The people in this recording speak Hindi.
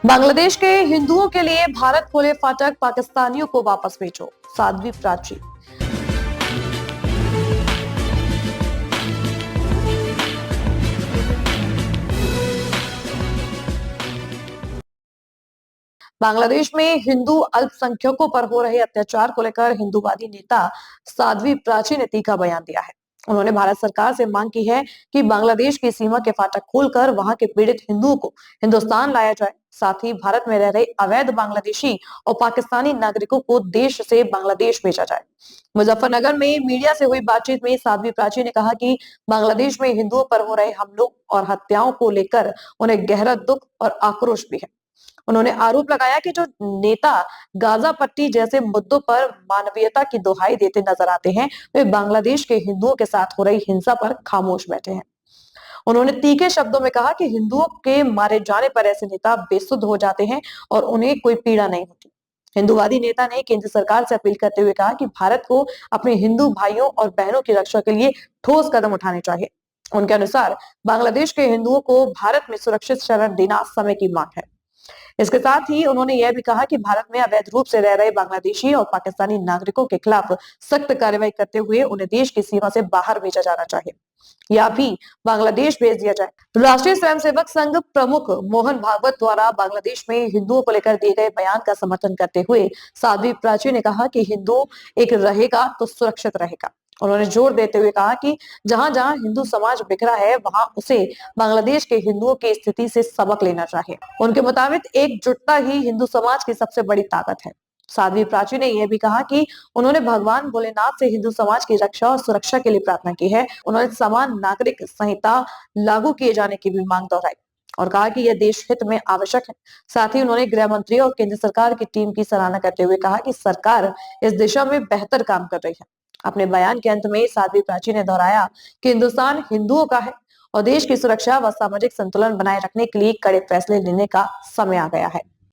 बांग्लादेश के हिंदुओं के लिए भारत खोले फाटक, पाकिस्तानियों को वापस भेजो, साध्वी प्राची। बांग्लादेश में हिंदू अल्पसंख्यकों पर हो रहे अत्याचार को लेकर हिंदूवादी नेता साध्वी प्राची ने तीखा बयान दिया है। उन्होंने भारत सरकार से मांग की है कि बांग्लादेश की सीमा के फाटक खोलकर वहां के पीड़ित हिंदुओं को हिंदुस्तान लाया जाए। साथ ही भारत में रह रहे अवैध बांग्लादेशी और पाकिस्तानी नागरिकों को देश से बांग्लादेश भेजा जाए। मुजफ्फरनगर में मीडिया से हुई बातचीत में साध्वी प्राची ने कहा कि बांग्लादेश में हिंदुओं पर हो रहे हमलों और हत्याओं को लेकर उन्हें गहरा दुख और आक्रोश भी है। उन्होंने आरोप लगाया कि जो नेता गाजा पट्टी जैसे मुद्दों पर मानवीयता की दुहाई देते नजर आते हैं, वे बांग्लादेश के हिंदुओं के साथ हो रही हिंसा पर खामोश बैठे हैं। उन्होंने तीखे शब्दों में कहा कि हिंदुओं के मारे जाने पर ऐसे नेता बेसुध हो जाते हैं और उन्हें कोई पीड़ा नहीं होती। हिंदूवादी नेता ने केंद्र सरकार से अपील करते हुए कहा कि भारत को अपने हिंदू भाइयों और बहनों की रक्षा के लिए ठोस कदम उठाने चाहिए। उनके अनुसार बांग्लादेश के हिंदुओं को भारत में सुरक्षित शरण देना समय की मांग है। इसके साथ ही उन्होंने यह भी कहा कि भारत में अवैध रूप से रह रहे बांग्लादेशी और पाकिस्तानी नागरिकों के खिलाफ सख्त कार्रवाई करते हुए उन्हें देश की सीमा से बाहर भेजा जाना चाहिए या भी बांग्लादेश भेज दिया जाए। राष्ट्रीय स्वयंसेवक संघ प्रमुख मोहन भागवत द्वारा बांग्लादेश में हिंदुओं को लेकर दिए गए बयान का समर्थन करते हुए साध्वी प्राची ने कहा कि हिंदू एक रहेगा तो सुरक्षित रहेगा। उन्होंने जोर देते हुए कहा कि जहां जहां हिंदू समाज बिखरा है वहां उसे बांग्लादेश के हिंदुओं की स्थिति से सबक लेना चाहिए। उनके मुताबिक एकजुटता ही हिंदू समाज की सबसे बड़ी ताकत है। साध्वी प्राची ने यह भी कहा कि उन्होंने भगवान भोलेनाथ से हिंदू समाज की रक्षा और सुरक्षा के लिए प्रार्थना की है। उन्होंने समान नागरिक संहिता लागू किए जाने की भी मांग दोहराई और कहा कि यह देश हित में आवश्यक है। साथ ही उन्होंने गृह मंत्री और केंद्र सरकार की टीम की सराहना करते हुए कहा कि सरकार इस दिशा में बेहतर काम कर रही है। अपने बयान के अंत में साध्वी प्राची ने दोहराया कि हिंदुस्तान हिंदुओं का है और देश की सुरक्षा व सामाजिक संतुलन बनाए रखने के लिए कड़े फैसले लेने का समय आ गया है।